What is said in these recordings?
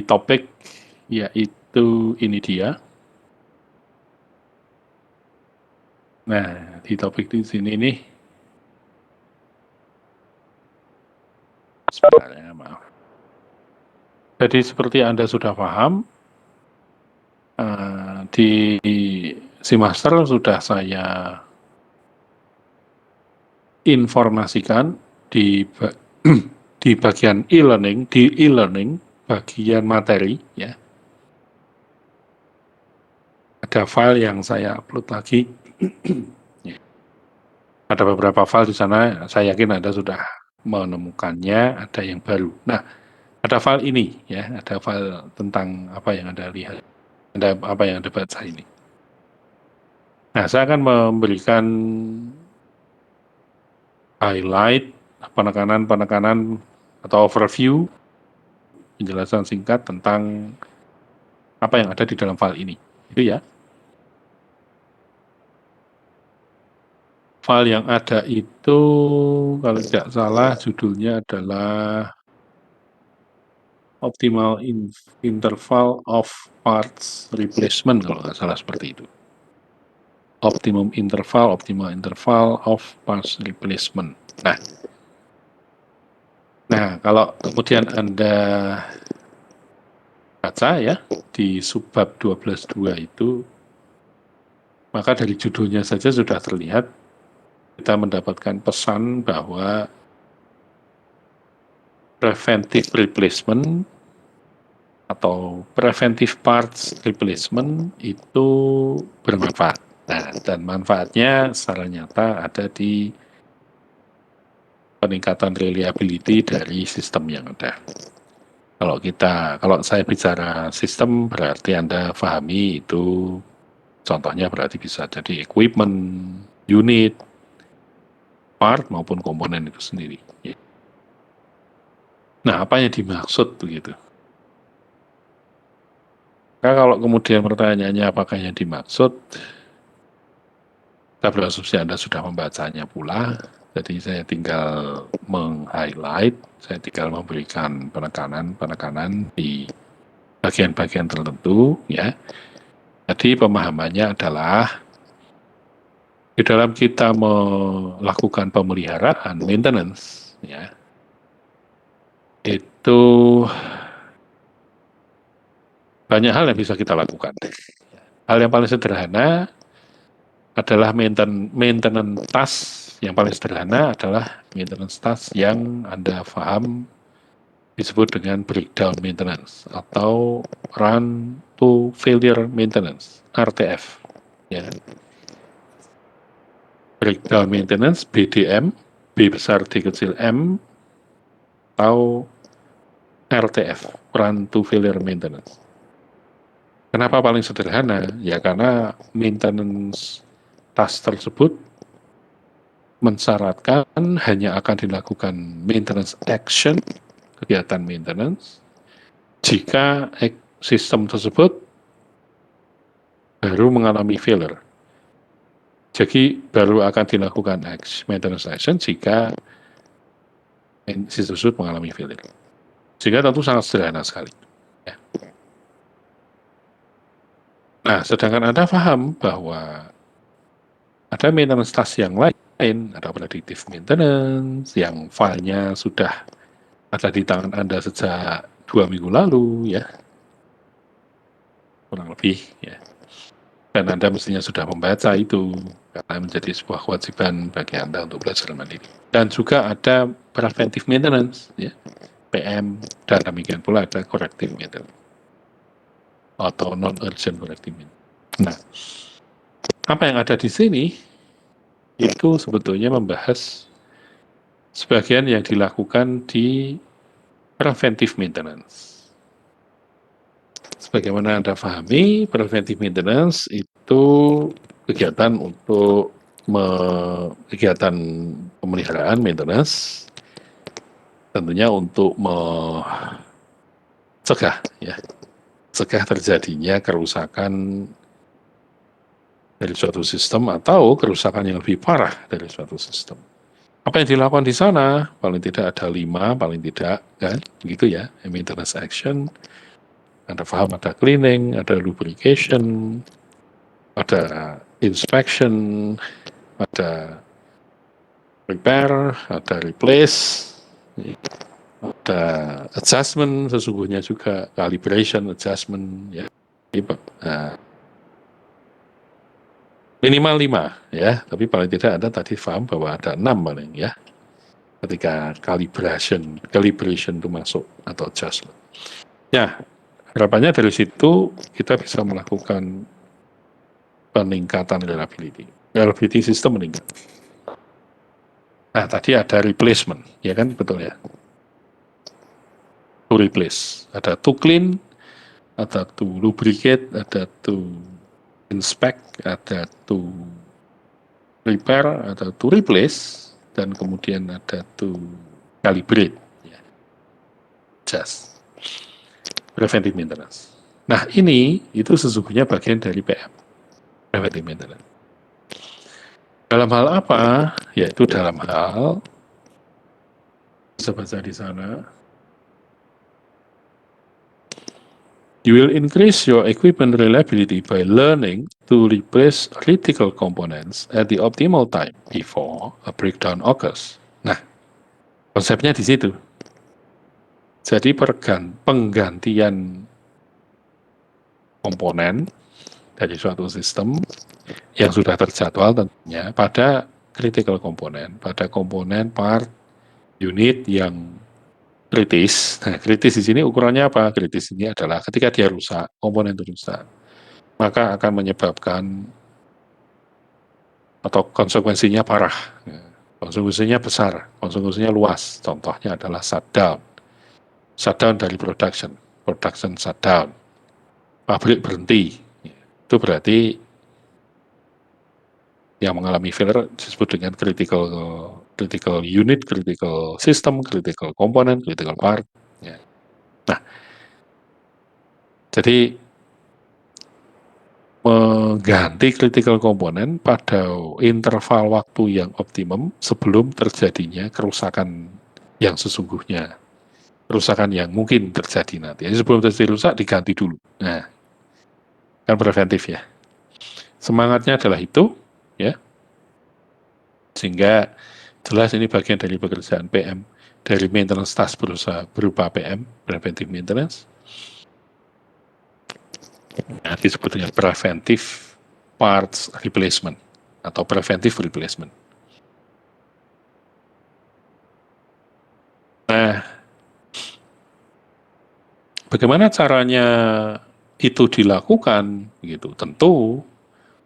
topik yaitu ini dia. Nah, di topik di sini nih, sebenarnya maaf. Jadi seperti Anda sudah paham, di Simaster sudah saya informasikan di di bagian e-learning bagian materi ya. Ada file yang saya upload lagi. Ya. Ada beberapa file di sana, saya yakin Anda sudah menemukannya, ada yang baru. Nah, ada file ini ya, ada file tentang apa yang Anda lihat, ada apa yang Anda baca ini. Nah, saya akan memberikan highlight, penekanan-penekanan atau overview, penjelasan singkat tentang apa yang ada di dalam file ini. Itu ya. File yang ada itu, kalau tidak salah, judulnya adalah Optimal Interval of Parts Replacement, kalau nggak salah seperti itu. Optimal interval of parts replacement. Nah, kalau kemudian Anda baca ya, di subbab 12.2 itu, maka dari judulnya saja sudah terlihat kita mendapatkan pesan bahwa preventive replacement atau preventive parts replacement itu bermanfaat. Nah, dan manfaatnya secara nyata ada di peningkatan reliability dari sistem yang ada. Kalau saya bicara sistem berarti Anda pahami itu contohnya berarti bisa jadi equipment, unit, part maupun komponen itu sendiri. Nah, apa yang dimaksud begitu? Nah, kalau kemudian pertanyaannya apakah yang dimaksud, saya berasumsi Anda sudah membacanya pula, jadi saya tinggal meng-highlight, saya tinggal memberikan penekanan di bagian-bagian tertentu, ya. Jadi pemahamannya adalah di dalam kita melakukan pemeliharaan, maintenance, ya, itu banyak hal yang bisa kita lakukan. Hal yang paling sederhana adalah maintenance task. Yang paling sederhana adalah maintenance task yang Anda paham disebut dengan breakdown maintenance atau run to failure maintenance, RTF. Ya. Breakdown maintenance, BDM, B besar D kecil M, atau RTF, run to failure maintenance. Kenapa paling sederhana? Ya karena maintenance task tersebut mensyaratkan hanya akan dilakukan maintenance action, kegiatan maintenance, jika sistem tersebut baru mengalami failure. Jadi baru akan dilakukan maintenance action jika sistem tersebut mengalami failure. Sehingga tentu sangat sederhana sekali. Ya. Nah, sedangkan Anda paham bahwa ada maintenance task yang lain, ada predictive maintenance, yang filenya sudah ada di tangan Anda sejak 2 minggu lalu, ya, kurang lebih, ya. Dan Anda mestinya sudah membaca itu, karena menjadi sebuah kewajiban bagi Anda untuk belajar mandiri. Dan juga ada preventive maintenance, ya, PM, dan demikian pula ada corrective maintenance, atau non-urgent corrective maintenance. Nah, apa yang ada di sini, itu sebetulnya membahas sebagian yang dilakukan di preventive maintenance. Sebagaimana Anda pahami, preventive maintenance itu kegiatan untuk kegiatan pemeliharaan maintenance, tentunya untuk mencegah ya, cegah terjadinya kerusakan dari suatu sistem atau kerusakan yang lebih parah dari suatu sistem. Apa yang dilakukan di sana? Paling tidak ada 5, paling tidak, kan? Begitu ya, maintenance action, ada paham, ada cleaning, ada lubrication, ada inspection, ada repair, ada replace, ada adjustment, sesungguhnya juga calibration, adjustment, ya. Nah, minimal 5, ya, tapi paling tidak ada tadi paham bahwa ada 6 paling, ya, ketika calibration itu masuk atau adjustment. Ya, harapannya dari situ kita bisa melakukan peningkatan reliability. Reliability system meningkat. Nah, tadi ada replacement, ya kan, betul ya. To replace, ada to clean, ada to lubricate, ada to inspect, ada to repair, ada to replace, dan kemudian ada to calibrate, ya, just preventive maintenance. Nah, ini itu sesungguhnya bagian dari PM, preventive maintenance. Dalam hal apa? Yaitu dalam hal, bisa baca di sana, you will increase your equipment reliability by learning to replace critical components at the optimal time before a breakdown occurs. Nah, konsepnya di situ. Jadi penggantian komponen dari suatu sistem yang sudah terjadwal tentunya pada critical komponen, pada komponen part unit yang kritis. Nah, kritis di sini ukurannya apa? Kritis ini adalah ketika dia rusak, komponen itu rusak, maka akan menyebabkan atau konsekuensinya parah. Konsekuensinya besar, konsekuensinya luas. Contohnya adalah shutdown. Shutdown dari production shutdown. Pabrik berhenti. Itu berarti yang mengalami failure disebut dengan critical unit, critical system, critical component, critical part. Ya. Nah, jadi mengganti critical component pada interval waktu yang optimum sebelum terjadinya kerusakan yang sesungguhnya, kerusakan yang mungkin terjadi nanti. Jadi sebelum terjadi rusak diganti dulu. Nah, kan preventif ya. Semangatnya adalah itu, ya. Sehingga jelas ini bagian dari pekerjaan PM, dari maintenance task berupa PM, preventive maintenance. Nah, disebut dengan preventive parts replacement atau preventive replacement. Nah, bagaimana caranya itu dilakukan? Gitu. Tentu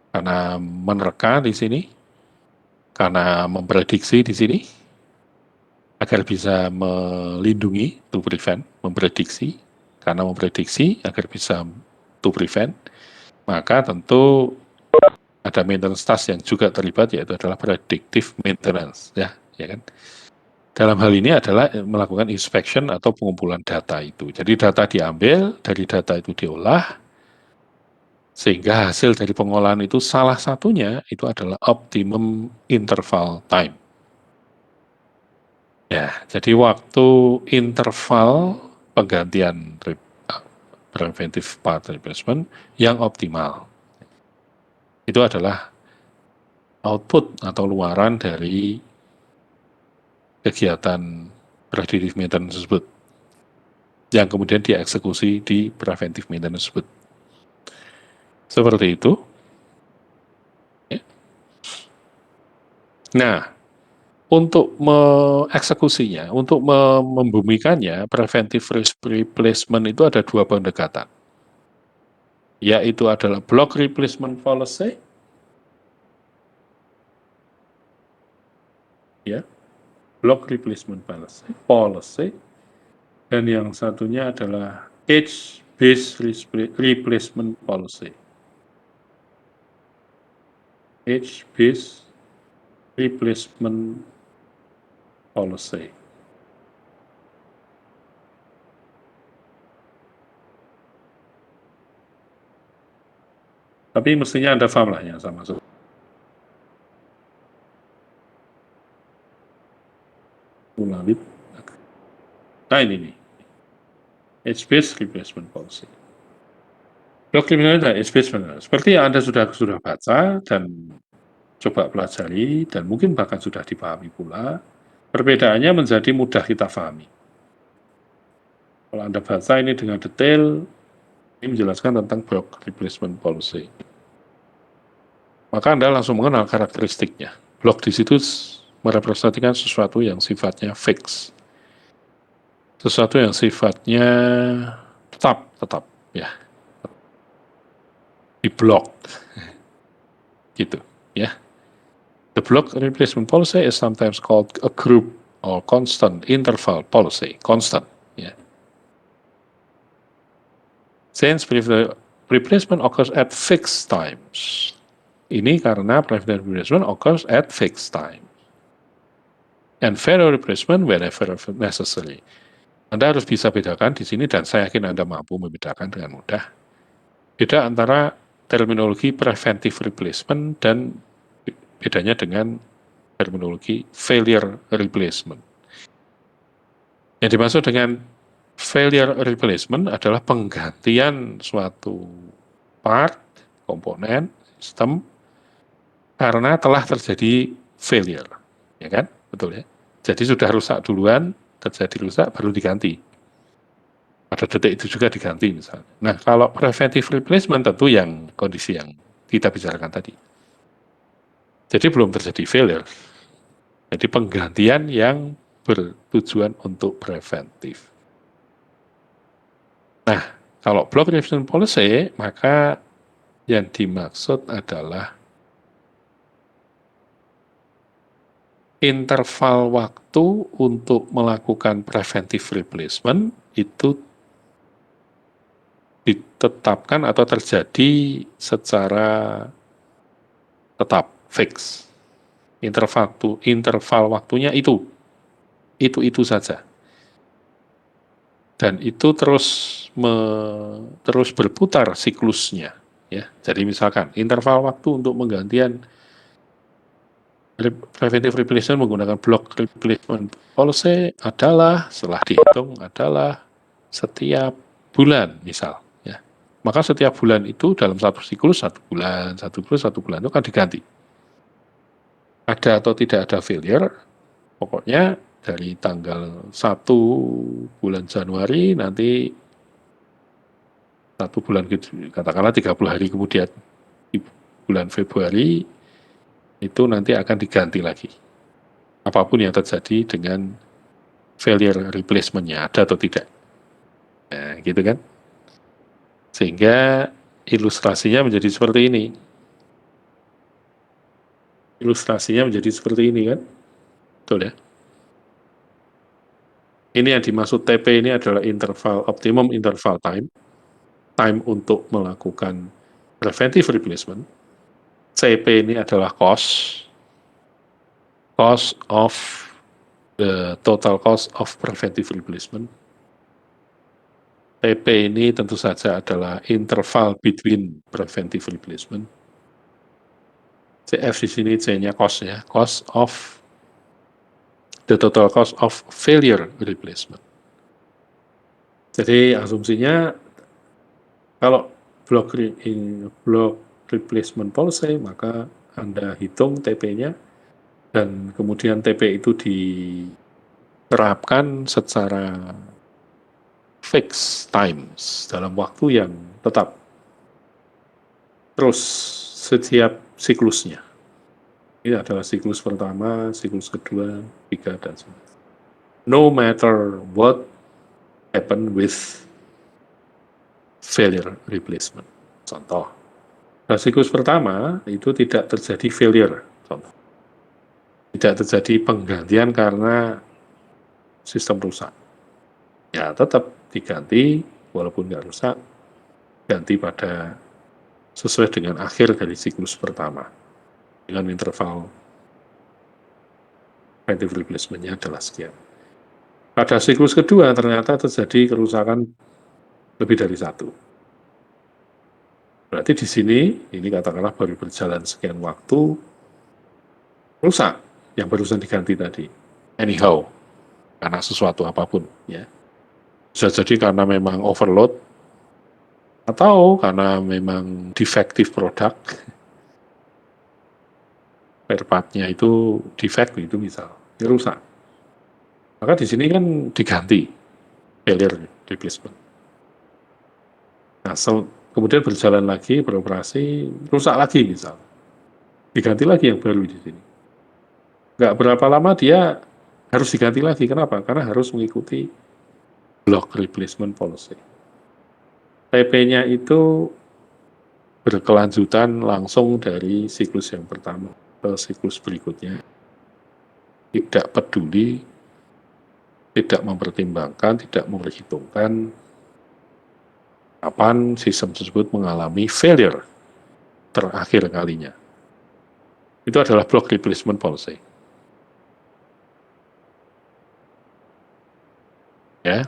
karena menerka di sini, karena memprediksi di sini, agar bisa melindungi, to prevent, memprediksi, karena memprediksi agar bisa to prevent, maka tentu ada maintenance task yang juga terlibat, yaitu adalah predictive maintenance, ya kan. Dalam hal ini adalah melakukan inspection atau pengumpulan data itu. Jadi data diambil, dari data itu diolah, sehingga hasil dari pengolahan itu salah satunya itu adalah optimum interval time. Ya, jadi waktu interval penggantian preventive part replacement yang optimal. Itu adalah output atau luaran dari kegiatan predictive maintenance tersebut, yang kemudian dieksekusi di preventive maintenance tersebut. Seperti itu. Nah, untuk mengeksekusinya, untuk membumikannya, preventive replacement itu ada dua pendekatan, yaitu adalah block replacement policy, ya, block replacement policy, dan yang satunya adalah age-based replacement policy. Age-based replacement policy. Tapi mestinya Anda paham lah yang sama. Ulangi. Nah ini nih, age-based replacement policy. Block replacement dan age-based replacement. Seperti yang Anda sudah baca dan coba pelajari dan mungkin bahkan sudah dipahami pula, perbedaannya menjadi mudah kita pahami. Kalau Anda baca ini dengan detail, ini menjelaskan tentang block replacement policy. Maka Anda langsung mengenal karakteristiknya. Block di situ merepresentasikan sesuatu yang sifatnya fix. Sesuatu yang sifatnya tetap, ya, di block, gitu, ya. The block replacement policy is sometimes called a group or constant interval policy, constant, ya. Since replacement occurs at fixed times. Ini karena preventive replacement occurs at fixed time. And variable replacement whenever necessary. Anda harus bisa bedakan di sini dan saya yakin Anda mampu membedakan dengan mudah. Beda antara terminologi preventive replacement dan bedanya dengan terminologi failure replacement. Yang dimaksud dengan failure replacement adalah penggantian suatu part, komponen, sistem, karena telah terjadi failure. Ya kan? Betul ya? Jadi sudah rusak duluan, terjadi rusak, baru diganti. Pada detik itu juga diganti misalnya. Nah, kalau preventive replacement tentu yang kondisi yang kita bicarakan tadi. Jadi belum terjadi failure. Jadi penggantian yang bertujuan untuk preventif. Nah, kalau block replacement policy, maka yang dimaksud adalah interval waktu untuk melakukan preventive replacement itu ditetapkan atau terjadi secara tetap, fix. Interval waktunya itu saja. Dan itu terus berputar siklusnya. Ya, jadi misalkan interval waktu untuk menggantian preventive replacement menggunakan block replacement policy adalah setelah dihitung adalah setiap bulan misal. Ya, maka setiap bulan itu dalam satu siklus 1 bulan, 1 bulan itu kan diganti. Ada atau tidak ada failure, pokoknya dari tanggal 1 bulan Januari nanti 1 bulan katakanlah 30 hari kemudian di bulan Februari itu nanti akan diganti lagi. Apapun yang terjadi dengan failure replacement-nya ada atau tidak. Nah, gitu kan. Sehingga ilustrasinya menjadi seperti ini. Ilustrasinya menjadi seperti ini kan. Betul ya. Ini yang dimaksud TP ini adalah interval, optimum interval time. Time untuk melakukan preventive replacement. CP ini adalah cost of the total cost of preventive replacement. TP ini tentu saja adalah interval between preventive replacement. CF di sini C-nya cost ya, cost of the total cost of failure replacement. Jadi asumsinya kalau block replacement policy maka Anda hitung TP-nya dan kemudian TP itu diterapkan secara fixed times dalam waktu yang tetap terus setiap siklusnya. Ini adalah siklus pertama, siklus kedua, ketiga, dan seterusnya. No matter what happen with failure replacement. Contoh, pada siklus pertama itu tidak terjadi failure. Contoh, tidak terjadi penggantian karena sistem rusak. Ya tetap diganti, walaupun nggak rusak, ganti pada sesuai dengan akhir dari siklus pertama. Dengan interval preventive replacement-nya adalah sekian. Pada siklus kedua ternyata terjadi kerusakan lebih dari 1. Berarti di sini, ini katakanlah baru berjalan sekian waktu, rusak yang barusan diganti tadi. Anyhow, karena sesuatu apapun, ya. Bisa jadi karena memang overload, atau karena memang defective produk, spare part-nya itu defect itu misal, ini rusak. Maka di sini kan diganti, failure replacement. Nah, kemudian berjalan lagi, beroperasi, rusak lagi misal. Diganti lagi yang baru di sini. Nggak berapa lama dia harus diganti lagi. Kenapa? Karena harus mengikuti block replacement policy. PP-nya itu berkelanjutan langsung dari siklus yang pertama ke siklus berikutnya. Tidak peduli, tidak mempertimbangkan, tidak memperhitungkan kapan sistem tersebut mengalami failure terakhir kalinya. Itu adalah block replacement policy. Ya,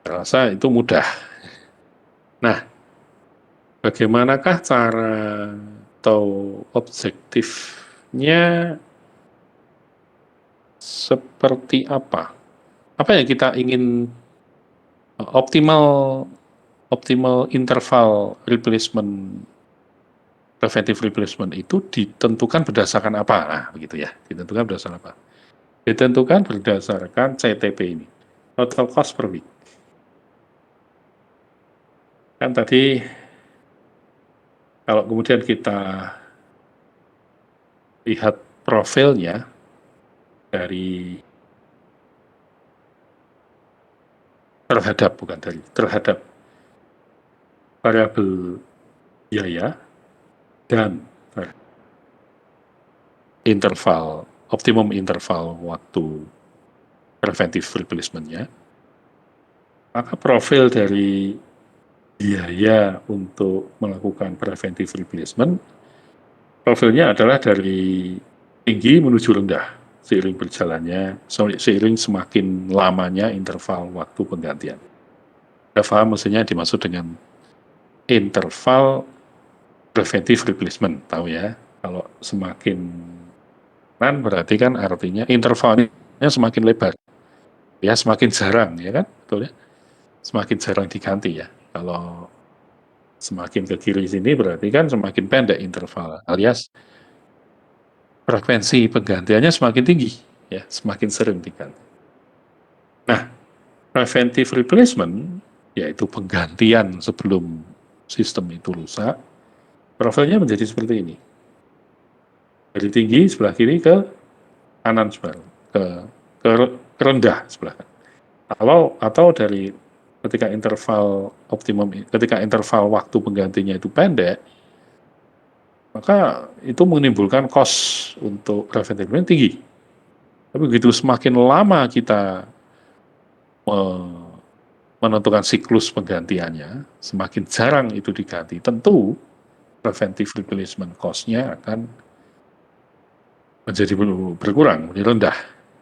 saya rasa itu mudah. Nah, bagaimanakah cara atau objektifnya seperti apa? Apa yang kita ingin optimal optimal interval replacement preventive replacement itu ditentukan berdasarkan apa? Nah, begitu ya. Ditentukan berdasarkan apa? Ditentukan berdasarkan CTP ini, total cost per week. Kan tadi kalau kemudian kita lihat profilnya dari terhadap variabel biaya dan optimum interval waktu preventive replacement-nya, maka profil dari biaya untuk melakukan preventive replacement, profilnya adalah dari tinggi menuju rendah, seiring berjalannya, seiring semakin lamanya interval waktu penggantian. Kita paham maksudnya dimaksud dengan interval preventive replacement, tahu ya? Kalau semakin kan berarti kan artinya intervalnya semakin lebar, ya semakin jarang, ya kan? Betul ya? Semakin jarang diganti ya. Kalau semakin ke kiri sini berarti kan semakin pendek interval, alias frekuensi penggantiannya semakin tinggi, ya semakin sering diganti. Nah, preventive replacement, yaitu penggantian sebelum sistem itu rusak, profilnya menjadi seperti ini. Dari tinggi sebelah kiri ke kanan sebelah, ke, ke rendah sebelah kanan. Atau dari ketika interval waktu penggantinya itu pendek, maka itu menimbulkan cost untuk preventive maintenance tinggi. Tapi begitu semakin lama kita menentukan siklus penggantiannya, semakin jarang itu diganti, tentu preventive replacement cost-nya akan menjadi berkurang, menjadi rendah.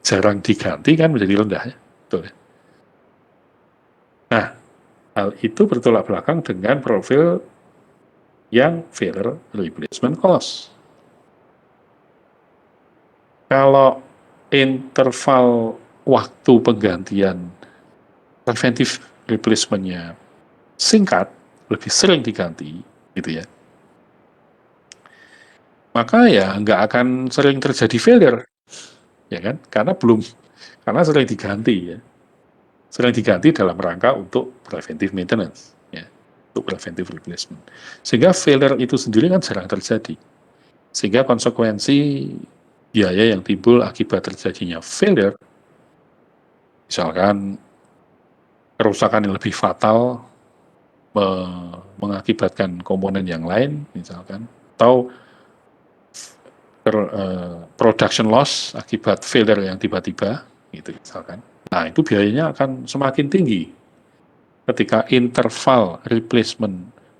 Jarang diganti kan menjadi rendah, ya. Betul ya? Nah, hal itu bertolak belakang dengan profil yang failure replacement cost. Kalau interval waktu penggantian preventive replacement-nya singkat, lebih sering diganti, gitu ya, maka ya nggak akan sering terjadi failure, ya kan? Karena sering diganti, ya, sering diganti dalam rangka untuk preventive maintenance, ya, untuk preventive replacement. Sehingga failure itu sendiri kan jarang terjadi. Sehingga konsekuensi biaya yang timbul akibat terjadinya failure, misalkan kerusakan yang lebih fatal mengakibatkan komponen yang lain, misalkan, atau production loss akibat failure yang tiba-tiba, gitu misalkan. Nah, itu biayanya akan semakin tinggi ketika interval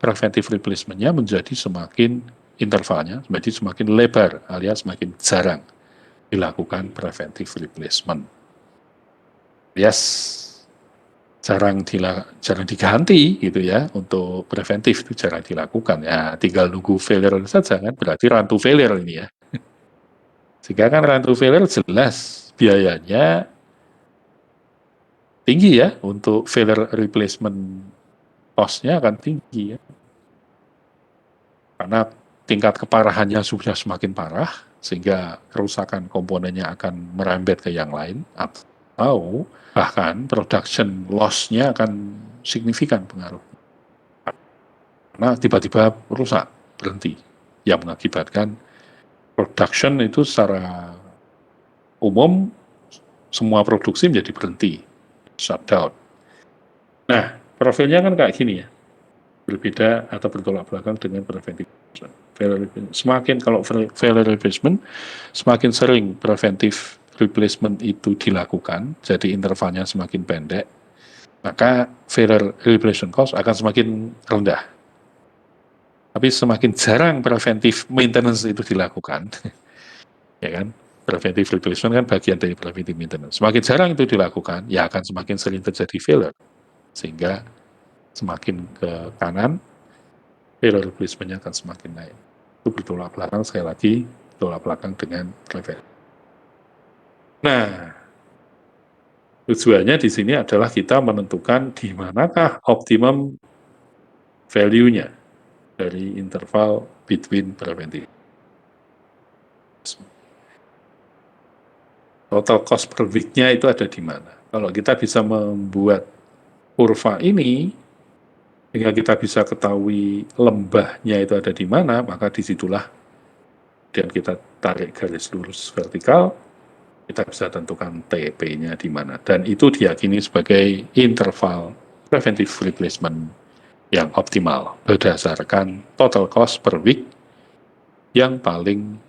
preventive replacement-nya menjadi intervalnya menjadi semakin lebar, alias semakin jarang dilakukan preventive replacement. Yes, jarang diganti gitu ya, untuk preventif itu jarang dilakukan ya, tinggal nunggu failure saja kan, berarti run to failure ini ya. Sehingga kan run to failure jelas biayanya tinggi ya, untuk failure replacement cost-nya akan tinggi ya, karena tingkat keparahannya sudah semakin parah, sehingga kerusakan komponennya akan merembet ke yang lain, atau bahkan production loss-nya akan signifikan pengaruh. Karena tiba-tiba rusak, berhenti, yang mengakibatkan production itu secara umum semua produksi menjadi berhenti, shutdown. Nah, profilnya kan kayak gini ya, berbeda atau bertolak belakang dengan preventive replacement. Semakin kalau failure replacement, semakin sering preventive replacement itu dilakukan, jadi intervalnya semakin pendek, maka failure replacement cost akan semakin rendah. Tapi semakin jarang preventive maintenance itu dilakukan, ya kan? Preventive replacement kan bagian dari preventive maintenance. Semakin jarang itu dilakukan, ya akan semakin sering terjadi failure. Sehingga semakin ke kanan, failure replacement-nya akan semakin naik. Itu bertolak belakang, sekali lagi, bertolak belakang dengan preventive. Nah, tujuannya di sini adalah kita menentukan di manakah optimum value-nya dari interval between preventive. Total cost per week-nya itu ada di mana. Kalau kita bisa membuat kurva ini, sehingga kita bisa ketahui lembahnya itu ada di mana, maka disitulah dan kita tarik garis lurus vertikal, kita bisa tentukan TP-nya di mana. Dan itu diyakini sebagai interval preventive replacement yang optimal berdasarkan total cost per week yang paling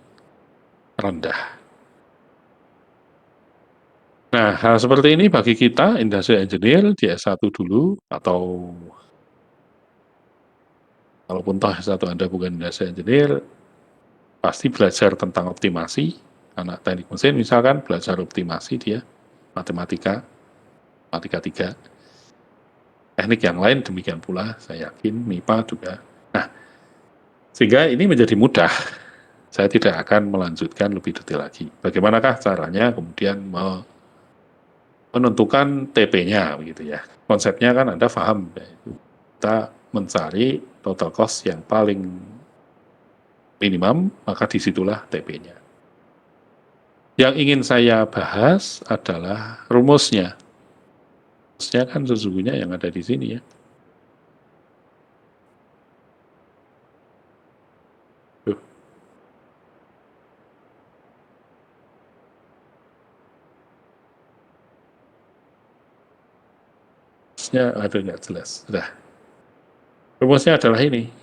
rendah. Nah, hal seperti ini bagi kita, industri engineer di S1 dulu, atau kalaupun toh S1 Anda bukan industri engineer, pasti belajar tentang optimasi. Anak teknik mesin misalkan, belajar optimasi dia, matematika, matematika 3. Teknik yang lain demikian pula, saya yakin, MIPA juga. Nah, sehingga ini menjadi mudah. Saya tidak akan melanjutkan lebih detail lagi. Bagaimanakah caranya kemudian menentukan TP-nya, begitu ya. Konsepnya kan Anda paham, yaitu kita mencari total cost yang paling minimum, maka disitulah TP-nya. Yang ingin saya bahas adalah rumusnya. Rumusnya kan sesungguhnya yang ada di sini ya. Tuh, rumusnya ada nggak jelas. Sudah. Rumusnya adalah ini.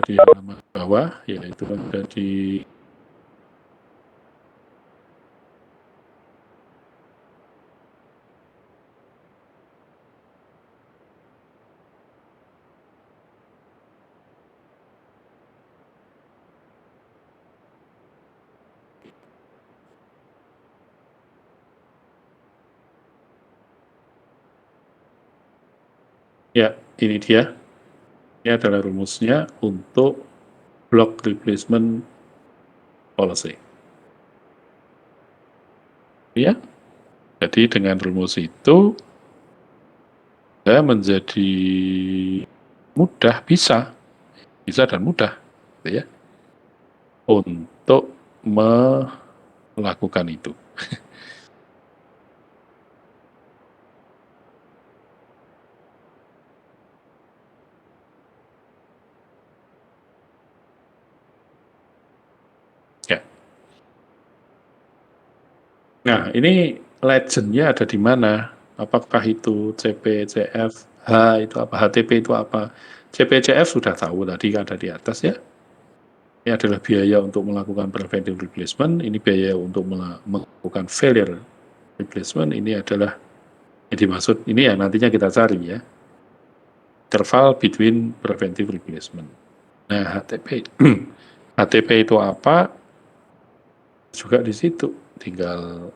Di halaman bawah, yaitu ada di ya, ini dia. Ini adalah rumusnya untuk block replacement policy. Ya, jadi dengan rumus itu ya menjadi mudah, bisa dan mudah, gitu ya, untuk melakukan itu. Ya. Nah, ini legendnya ada di mana? Apakah itu CP, CF, H itu apa, HTP itu apa? CP, CF sudah tahu tadi ada di atas ya. Ini adalah biaya untuk melakukan preventive replacement, ini biaya untuk melakukan failure replacement, ini adalah yang dimaksud, ini ya nantinya kita cari ya, interval between preventive replacement. Nah, HTP, HTP itu apa? juga di situ, tinggal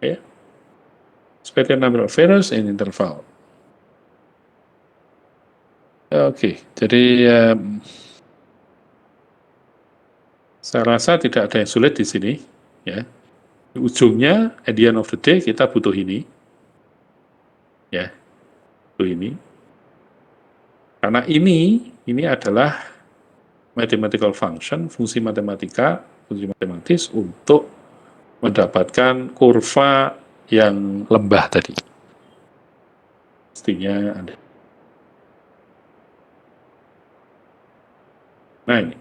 ya, expected number of errors in interval. Oke, jadi saya rasa tidak ada yang sulit di sini, ya. Ujungnya, at the end of the day, kita butuh ini, ya, butuh ini. Karena ini adalah mathematical function, fungsi matematika, fungsi matematis untuk mendapatkan kurva yang lembah tadi. Pastinya ada. Nah ini.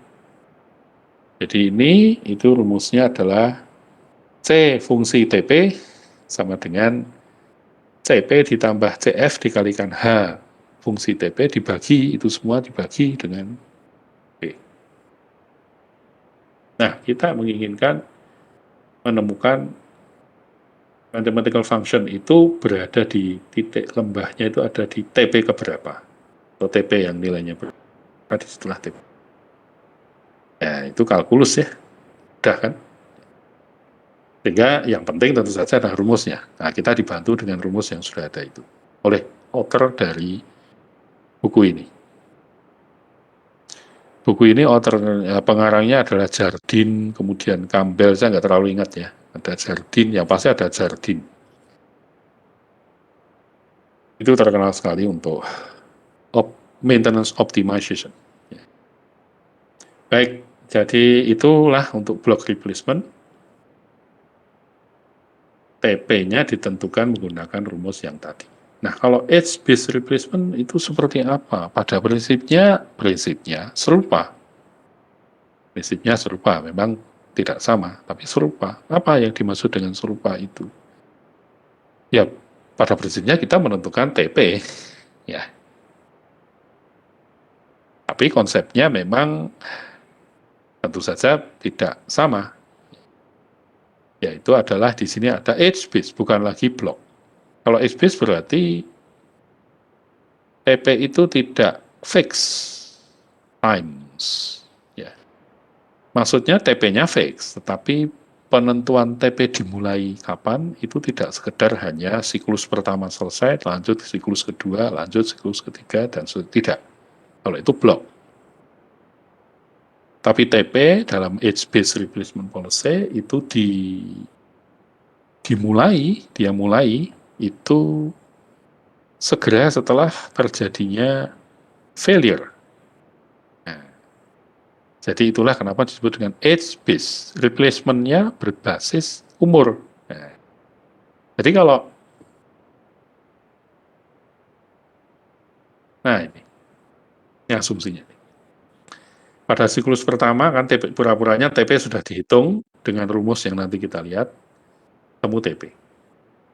Jadi ini, itu rumusnya adalah C fungsi TP sama dengan CP ditambah CF dikalikan H fungsi TP dibagi, itu semua dibagi dengan P. Nah, kita menginginkan menemukan mathematical function itu berada di titik lembahnya, itu ada di TP keberapa, atau TP yang nilainya berapa di setelah TP. Ya, itu kalkulus ya, udah kan? Sehingga yang penting tentu saja adalah rumusnya. Nah, kita dibantu dengan rumus yang sudah ada itu oleh author dari buku ini. Buku ini author pengarangnya adalah Jardine, kemudian Campbell, saya nggak terlalu ingat ya. Ada Jardine, yang pasti ada Jardine. Itu terkenal sekali untuk maintenance optimization. Baik, jadi itulah untuk block replacement. TP-nya ditentukan menggunakan rumus yang tadi. Nah, kalau edge-based replacement itu seperti apa? Pada prinsipnya serupa. Prinsipnya serupa, memang tidak sama, tapi serupa. Apa yang dimaksud dengan serupa itu? Ya, pada prinsipnya kita menentukan TP, ya. Tapi konsepnya memang tentu saja tidak sama. Yaitu adalah di sini ada edge base, bukan lagi block. Kalau edge base berarti TP itu tidak fix times. Ya. Maksudnya TP-nya fix, tetapi penentuan TP dimulai kapan itu tidak sekedar hanya siklus pertama selesai, lanjut siklus kedua, lanjut siklus ketiga, dan tidak. Kalau itu block. Tapi TP dalam edge-based replacement policy itu dia mulai itu segera setelah terjadinya failure. Nah, jadi itulah kenapa disebut dengan age-based. Replacement-nya berbasis umur. Jadi kalau, nah ini asumsinya. Pada siklus pertama kan pura-puranya TP sudah dihitung dengan rumus yang nanti kita lihat, temu TP.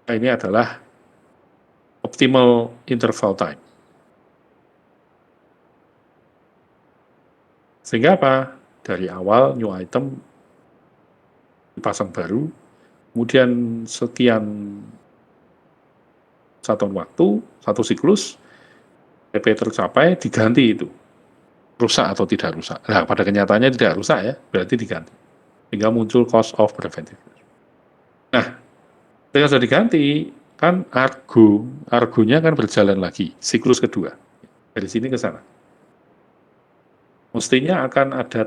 Nah, ini adalah optimal interval time. Sehingga apa? Dari awal new item dipasang baru, kemudian sekian satuan waktu, satu siklus, TP tercapai, diganti itu. Rusak atau tidak rusak. Nah, pada kenyataannya tidak rusak ya, berarti diganti. Sehingga muncul cost of preventive. Nah, ketika sudah diganti, kan argonya kan berjalan lagi, siklus kedua. Dari sini ke sana. Mestinya akan ada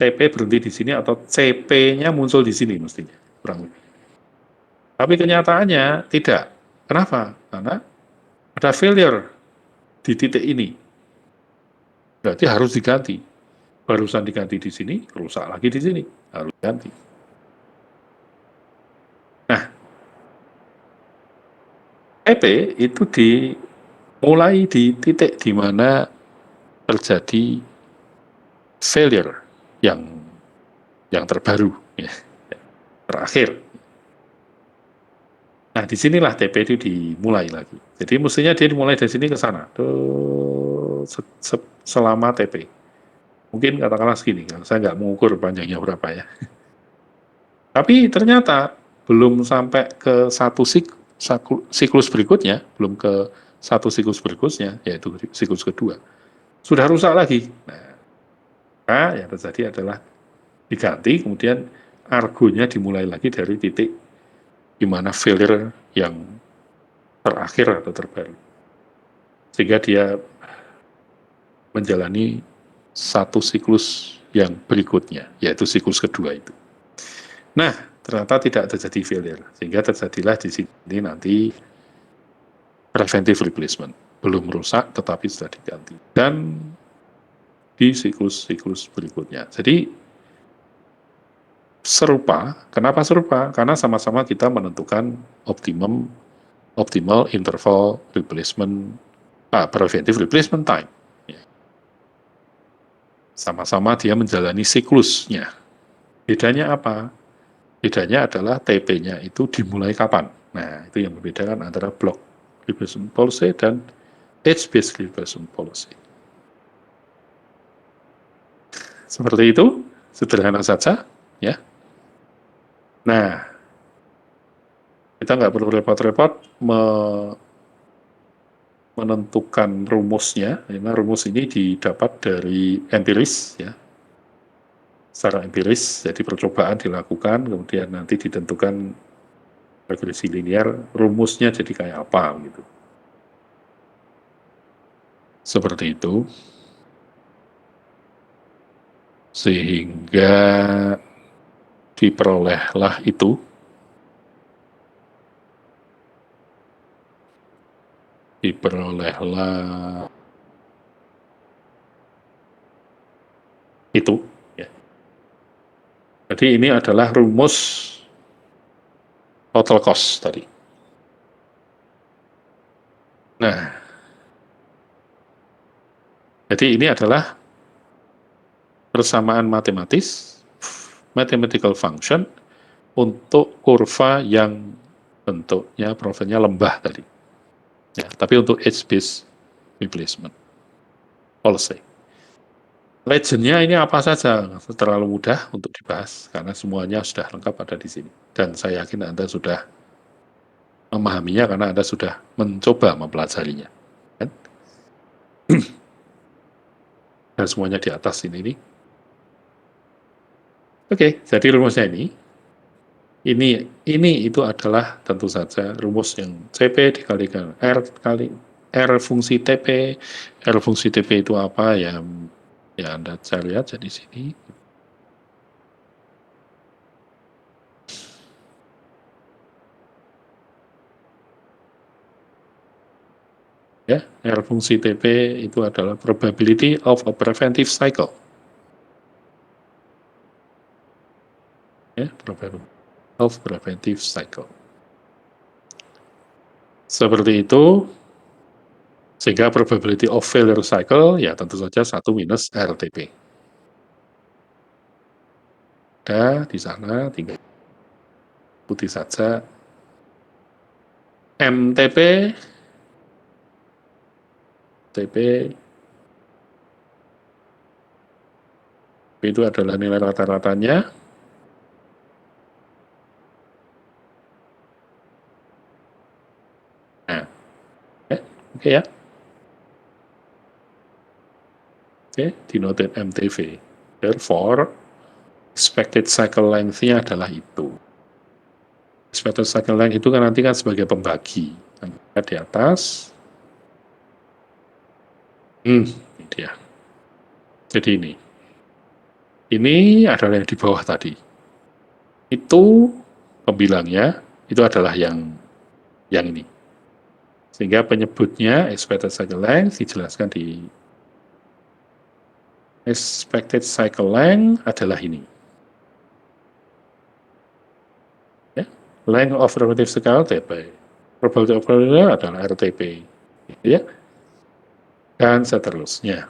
TP berhenti di sini atau CP-nya muncul di sini mestinya, kurang lebih. Tapi kenyataannya tidak. Kenapa? Karena ada failure di titik ini. Berarti harus diganti. Barusan diganti di sini, rusak lagi di sini. Harus diganti. Nah, TP itu dimulai di titik di mana terjadi failure yang terbaru, ya, terakhir. Nah, disinilah TP itu dimulai lagi. Jadi mestinya dia dimulai dari sini ke sana, selama TP. Mungkin katakanlah segini, saya nggak mengukur panjangnya berapa ya. Tapi ternyata belum sampai ke siklus berikutnya, belum ke satu siklus berikutnya, yaitu siklus kedua. sudah rusak lagi. Nah, yang terjadi adalah diganti, kemudian argonya dimulai lagi dari titik di mana failure yang terakhir atau terbaru. Sehingga dia menjalani satu siklus yang berikutnya, yaitu siklus kedua itu. Nah, ternyata tidak terjadi failure, sehingga terjadilah di sini nanti preventive replacement. Belum rusak, tetapi sudah diganti. Dan di siklus-siklus berikutnya. Jadi, serupa. Kenapa serupa? Karena sama-sama kita menentukan optimal interval replacement, preventive replacement time. Sama-sama dia menjalani siklusnya. Bedanya apa? Bedanya adalah TP-nya itu dimulai kapan. Nah, itu yang membedakan antara block replacement policy dan age-based replacement policy. Seperti itu, sederhana saja, ya. Nah, kita nggak perlu repot-repot menentukan rumusnya, karena rumus ini didapat dari empiris, ya. Secara empiris, jadi percobaan dilakukan, kemudian nanti ditentukan regresi linear, rumusnya jadi kayak apa, gitu. Seperti itu. Sehingga diperolehlah itu, ya. Jadi ini adalah rumus total cost tadi. Nah, jadi ini adalah persamaan matematis, mathematical function, untuk kurva yang bentuknya profilnya lembah tadi. Ya, tapi untuk age-based replacement policy. Legendnya ini apa saja? Terlalu mudah untuk dibahas, karena semuanya sudah lengkap ada di sini. Dan saya yakin Anda sudah memahaminya karena Anda sudah mencoba mempelajarinya. Kan? Dan semuanya di atas ini. Oke, jadi rumusnya ini itu adalah tentu saja rumus yang CP dikalikan R kali R fungsi TP. R fungsi TP itu apa ya? Ya Anda bisa lihat di sini. Ya, R fungsi TP itu adalah probability of a preventive cycle. Ya, probability of preventive cycle. Seperti itu, sehingga probability of failure cycle, ya tentu saja 1 minus RTP. Ada di sana, tinggal ikuti saja MTP, TP, itu adalah nilai rata-ratanya. Nah, oke ya. Oke, denoted MTV. Therefore, expected cycle length-nya adalah itu. Expected cycle length itu kan nanti kan sebagai pembagi. Di atas. Ini dia. Jadi ini. Ini adalah yang di bawah tadi. Itu pembilangnya, itu adalah yang ini. Sehingga penyebutnya expected cycle length dijelaskan di expected cycle length adalah ini. Ya. Length of relative cycle TP. Probability of failure adalah RTP. Ya. Dan seterusnya.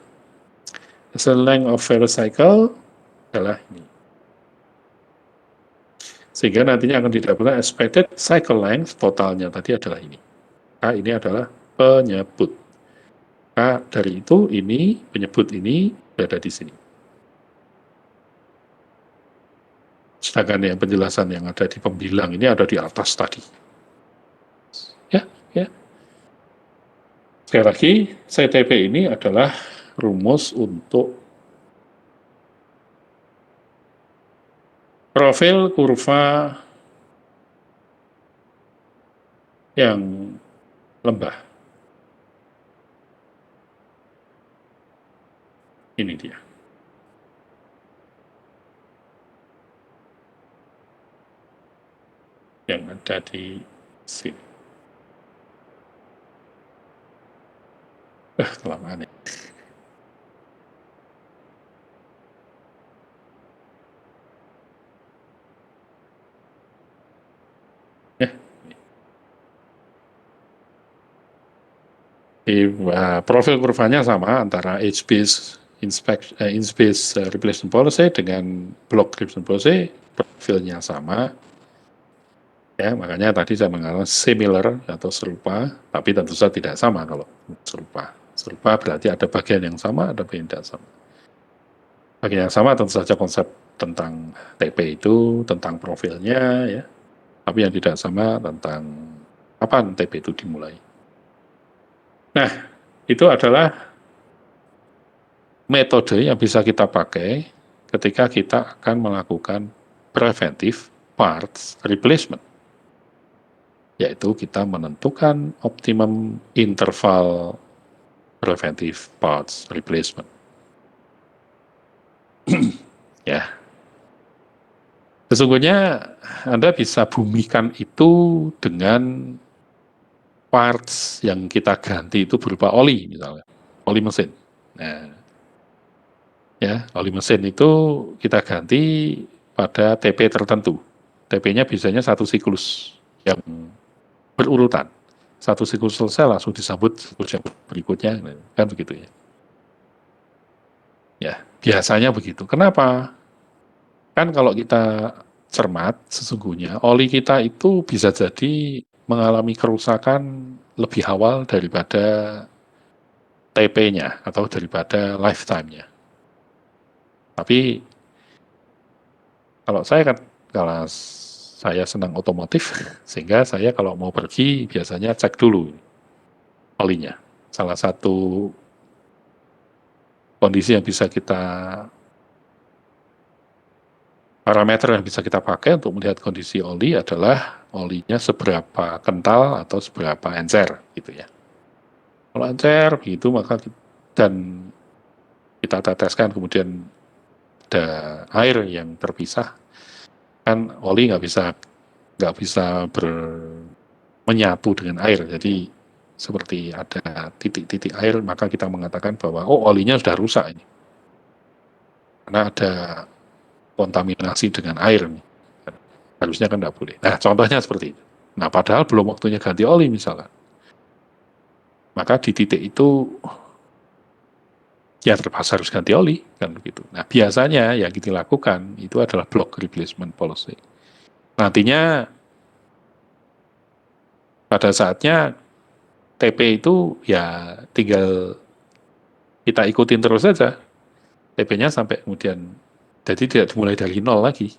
The length of failure cycle adalah ini. Sehingga nantinya akan didapatkan expected cycle length totalnya tadi adalah ini. Nah, ini adalah penyebut. Nah, dari itu ini, penyebut ini berada di sini. Sedangkan yang penjelasan yang ada di pembilang ini ada di atas tadi. Ya. Sekali lagi, CTP ini adalah rumus untuk profil kurva yang lembah. Ini dia. Yang ada di sini. Kelamaan ya. Profil kurvanya sama antara age-based replacement policy dengan block replacement policy, profilnya sama. Ya, makanya tadi saya mengatakan similar atau serupa, tapi tentu saja tidak sama kalau serupa. Serupa berarti ada bagian yang sama, ada bagian yang tidak sama. Bagian yang sama tentu saja konsep tentang TP itu, tentang profilnya, ya. Tapi yang tidak sama tentang kapan TP itu dimulai. Nah, itu adalah metode yang bisa kita pakai ketika kita akan melakukan preventive parts replacement, yaitu kita menentukan optimum interval preventive parts replacement. Ya, sesungguhnya Anda bisa bumikan itu dengan parts yang kita ganti itu berupa oli misalnya, oli mesin. Nah, ya, oli mesin itu kita ganti pada TP tertentu. TP-nya biasanya satu siklus yang berurutan. Satu siklus selesai langsung disambut siklus yang berikutnya, kan begitu ya. Ya, biasanya begitu. Kenapa? Kan kalau kita cermat, sesungguhnya oli kita itu bisa jadi mengalami kerusakan lebih awal daripada TP-nya atau daripada lifetime-nya. Tapi kalau saya kan, kalau saya senang otomotif, sehingga saya kalau mau pergi biasanya cek dulu olinya. Salah satu kondisi yang bisa kita, parameter yang bisa kita pakai untuk melihat kondisi oli adalah olinya seberapa kental atau seberapa encer gitu ya. Kalau encer begitu maka dan kita teteskan kemudian ada air yang terpisah, kan oli nggak bisa menyatu dengan air, jadi seperti ada titik-titik air, maka kita mengatakan bahwa oh olinya sudah rusak ini karena ada kontaminasi dengan air nih. Harusnya kan nggak boleh. Nah, contohnya seperti itu. Nah, padahal belum waktunya ganti oli misalkan. Maka di titik itu ya terpaksa harus ganti oli kan begitu. Nah, biasanya yang kita lakukan itu adalah block replacement policy. Nantinya pada saatnya TP itu ya tinggal kita ikutin terus saja TP-nya sampai kemudian jadi tidak dimulai dari nol lagi.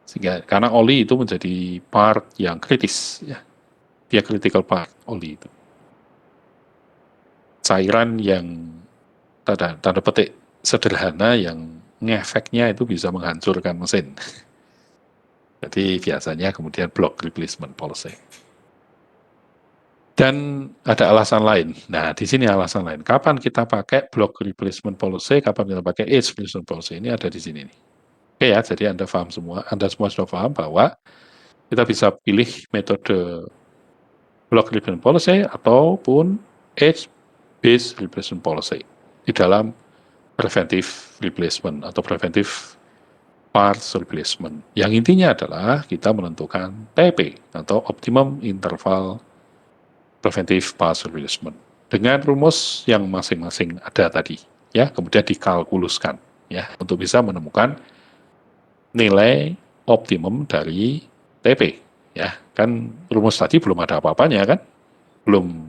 Sehingga karena oli itu menjadi part yang kritis ya. Dia critical part oli itu. Cairan yang tanda petik sederhana yang ngefeknya itu bisa menghancurkan mesin. Jadi biasanya kemudian block replacement policy. Dan ada alasan lain. Nah, di sini alasan lain. Kapan kita pakai block replacement policy, kapan kita pakai age replacement policy, ini ada di sini nih. Oke ya, jadi Anda paham semua, Anda semua sudah paham bahwa kita bisa pilih metode block replacement policy ataupun age based replacement policy di dalam preventive replacement atau preventive parts replacement. Yang intinya adalah kita menentukan TP atau optimum interval preventive parts replacement dengan rumus yang masing-masing ada tadi, ya, kemudian dikalkuluskan, ya, untuk bisa menemukan nilai optimum dari TP, ya, kan rumus tadi belum ada apa-apanya kan, belum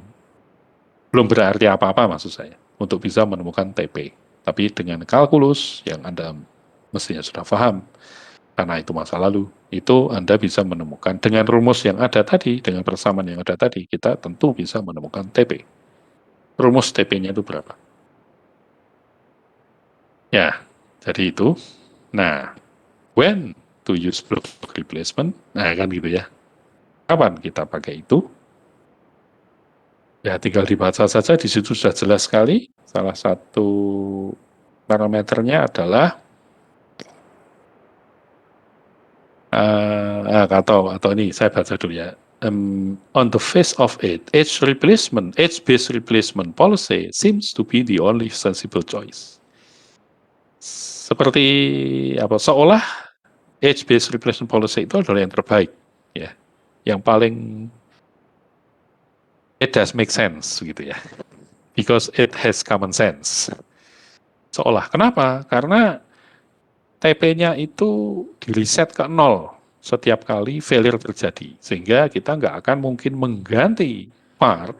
belum berarti apa-apa maksud saya untuk bisa menemukan TP, tapi dengan kalkulus yang Anda mestinya sudah paham, karena itu masa lalu, itu Anda bisa menemukan dengan rumus yang ada tadi, dengan persamaan yang ada tadi, kita tentu bisa menemukan TP. Rumus TP-nya itu berapa? Ya, jadi itu. Nah, when to use block replacement, nah kan gitu ya. Kapan kita pakai itu? Ya, tinggal dibaca saja, di situ sudah jelas sekali. Salah satu parameternya adalah atau ini saya baca dulu ya. On the face of it, age-based replacement policy seems to be the only sensible choice. Seperti apa? Seolah age-based replacement policy itu adalah yang terbaik, ya, yang paling it does make sense gitu ya, because it has common sense. Seolah, kenapa? Karena TP-nya itu di-reset ke nol setiap kali failure terjadi. Sehingga kita nggak akan mungkin mengganti part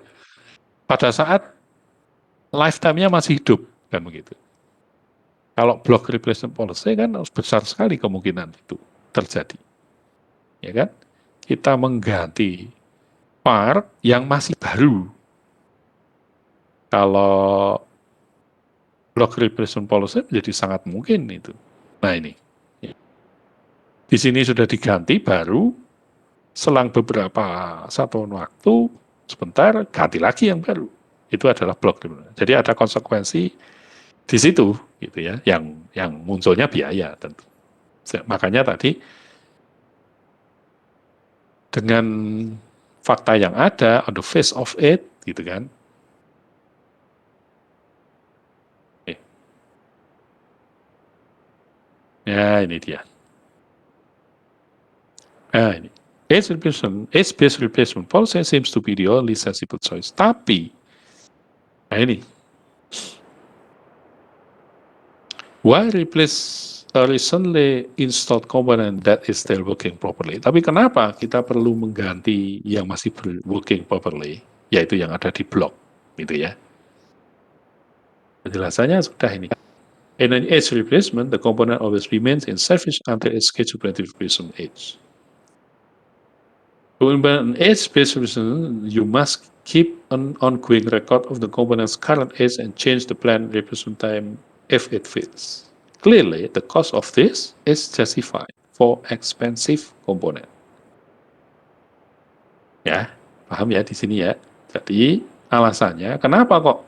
pada saat lifetime-nya masih hidup. Kan begitu. Kalau block replacement policy kan besar sekali kemungkinan itu terjadi. Ya kan? Kita mengganti part yang masih baru. Kalau block replacement policy menjadi sangat mungkin itu. Nah ini. Di sini sudah diganti baru, selang beberapa satuan waktu, sebentar ganti lagi yang baru. Itu adalah blok. Jadi ada konsekuensi di situ, gitu ya, yang munculnya biaya tentu. Makanya tadi dengan fakta yang ada on the face of it, gitu kan. Ya ini dia. Nah ini. Age-based replacement policy seems to be the only sensible choice. Tapi, nah ini, why replace a recently installed component that is still working properly? Tapi kenapa kita perlu mengganti yang masih working properly, yaitu yang ada di blok, gitu ya? Penjelasannya sudah ini. In an age replacement, the component always remains in service until its scheduled replacement age. To implement an age-based replacement, you must keep an ongoing record of the component's current age and change the planned replacement time if it fails. Clearly, the cost of this is justified for expensive component. Ya, paham ya di sini ya. Jadi alasannya kenapa kok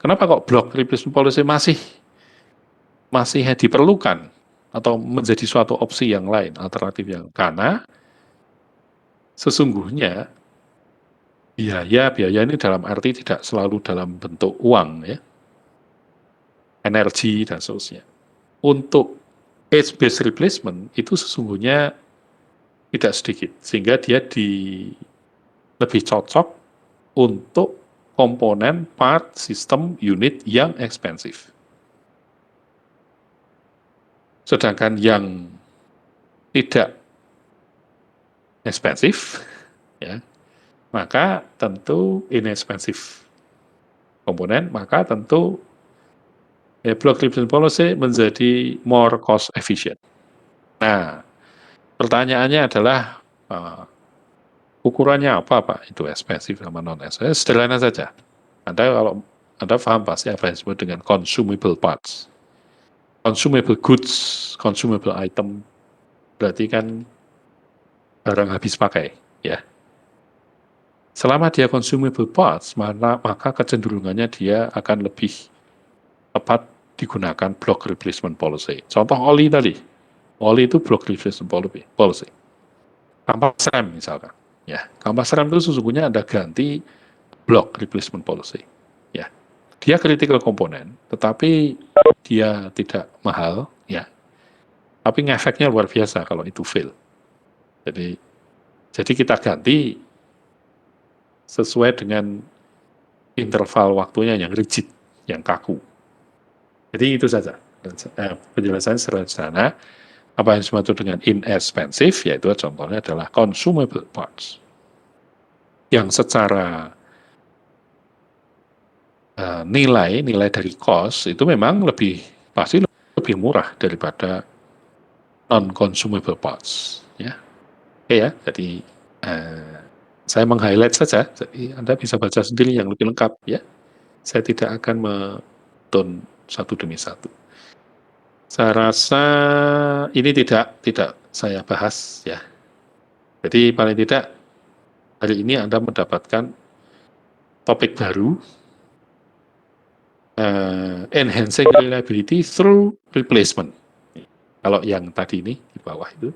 kenapa kok block replacement policy masih diperlukan atau menjadi suatu opsi yang lain, alternatif yang karena sesungguhnya biaya ini dalam arti tidak selalu dalam bentuk uang ya, energi dan seterusnya. Untuk age-based replacement itu sesungguhnya tidak sedikit, sehingga dia lebih cocok untuk komponen part sistem unit yang ekspensif. Sedangkan yang tidak ekspensif, ya, maka tentu inexpensive komponen, maka tentu block replacement policy menjadi more cost efficient. Nah, pertanyaannya adalah ukurannya apa Pak? Itu expensive sama non-expensive. Sederhana saja. Kalau Anda paham pasti apa yang disebut dengan consumable parts. Consumable goods, consumable item, berarti kan barang habis pakai, ya. Selama dia consumable parts, maka kecenderungannya dia akan lebih tepat digunakan block replacement policy. Contoh oli tadi, oli itu block replacement policy. Kampas rem misalkan, ya. Kampas rem itu sesungguhnya ada ganti block replacement policy, ya. Dia critical komponen, tetapi dia tidak mahal, ya. Tapi ngefeknya luar biasa kalau itu fail. Jadi kita ganti sesuai dengan interval waktunya yang rigid, yang kaku. Jadi itu saja penjelasan sederhana. Apa yang disebut dengan inexpensive, yaitu contohnya adalah consumable parts. Yang secara nilai dari cost itu memang pasti lebih murah daripada non-consumable parts. Ya. Oke ya, jadi saya meng-highlight saja, jadi Anda bisa baca sendiri yang lebih lengkap ya. Saya tidak akan beruntun satu demi satu. Saya rasa ini tidak saya bahas ya. Jadi paling tidak hari ini Anda mendapatkan topik baru, enhancing reliability through replacement. Kalau yang tadi ini di bawah itu,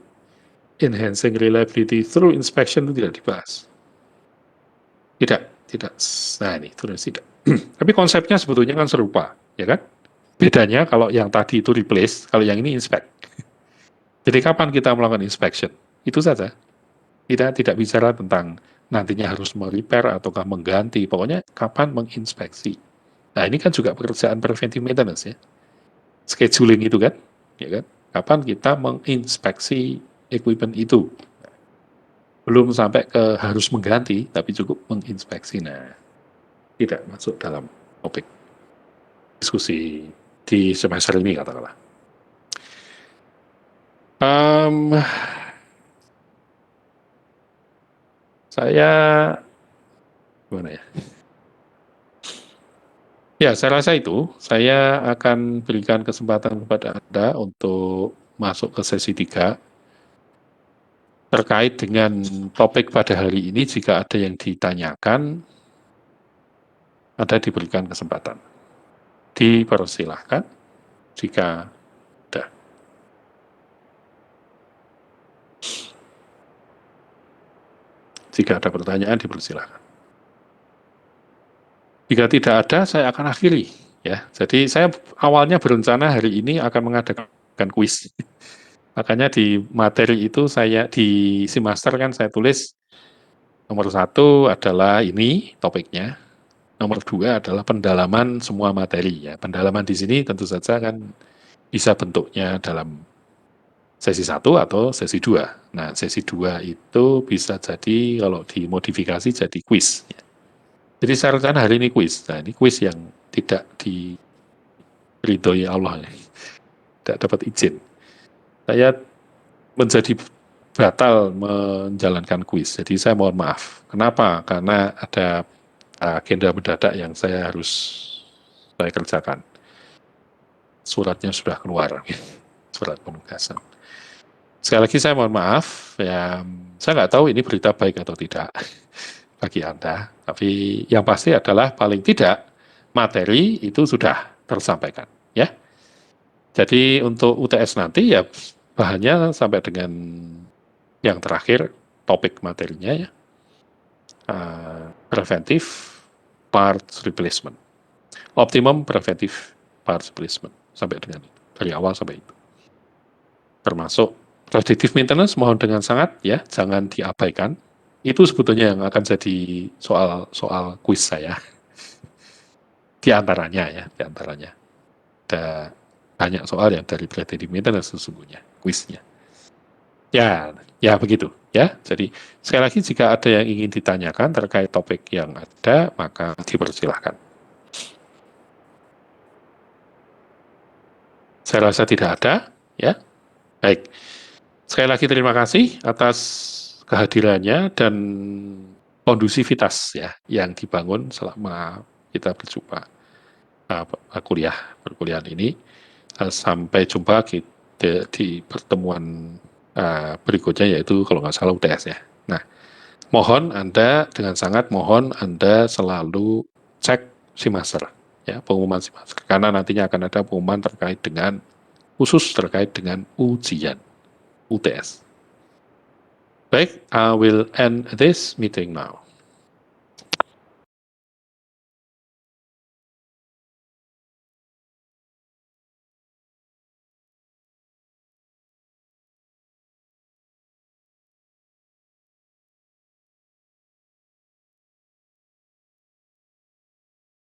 enhancing reliability through inspection itu tidak dibahas. Tidak. Nah ini terus tidak. Tapi konsepnya sebetulnya kan serupa, ya kan? Bedanya kalau yang tadi itu replace, kalau yang ini inspect. Jadi kapan kita melakukan inspection? Itu saja. Kita tidak bicara tentang nantinya harus merepair ataukah mengganti. Pokoknya kapan menginspeksi. Nah ini kan juga pekerjaan preventive maintenance ya. Scheduling itu kan, ya kan? Kapan kita menginspeksi equipment itu. Belum sampai ke harus mengganti, tapi cukup menginspeksi. Nah, tidak masuk dalam topik diskusi di semester ini katakanlah. Saya gimana ya? Ya, saya rasa itu. Saya akan berikan kesempatan kepada Anda untuk masuk ke sesi 3 terkait dengan topik pada hari ini. Jika ada yang ditanyakan, Anda diberikan kesempatan. Dipersilahkan jika ada. Jika ada pertanyaan, dipersilahkan. Jika tidak ada, saya akan akhiri. Ya, jadi saya awalnya berencana hari ini akan mengadakan kuis. Makanya di materi itu saya di Simaster kan saya tulis nomor 1 adalah ini topiknya, nomor 2 adalah pendalaman semua materi ya. Pendalaman di sini tentu saja kan bisa bentuknya dalam sesi 1 atau sesi 2. Nah, sesi 2 itu bisa jadi kalau dimodifikasi jadi kuis. Ya. Jadi saya rencana hari ini kuis. Nah, ini kuis yang tidak diridhoi Allah, ya. Tidak dapat izin. Saya menjadi batal menjalankan kuis. Jadi saya mohon maaf. Kenapa? Karena ada agenda mendadak yang saya kerjakan. Suratnya sudah keluar, surat penugasan. Sekali lagi saya mohon maaf, ya saya nggak tahu ini berita baik atau tidak bagi Anda. Tapi yang pasti adalah paling tidak materi itu sudah tersampaikan, ya. Jadi untuk UTS nanti ya bahannya sampai dengan yang terakhir topik materinya ya preventive parts replacement, optimum preventive parts replacement sampai dengan itu dari awal sampai itu. Termasuk predictive maintenance mohon dengan sangat ya jangan diabaikan. Itu sebetulnya yang akan jadi soal kuis saya di antaranya ada banyak soal yang dari predictive maintenance sesungguhnya kuisnya. Ya begitu ya. Jadi sekali lagi jika ada yang ingin ditanyakan terkait topik yang ada, maka dipersilahkan. Saya rasa tidak ada, ya. Baik. Sekali lagi terima kasih atas kehadirannya dan kondusivitas ya yang dibangun selama kita berjumpa perkuliahan ini. Sampai jumpa di pertemuan berikutnya yaitu kalau nggak salah UTS ya. Nah, mohon Anda dengan sangat mohon Anda selalu cek Simaster ya, pengumuman Simaster karena nantinya akan ada pengumuman terkait dengan khusus terkait dengan ujian UTS. Baik, I will end this meeting now.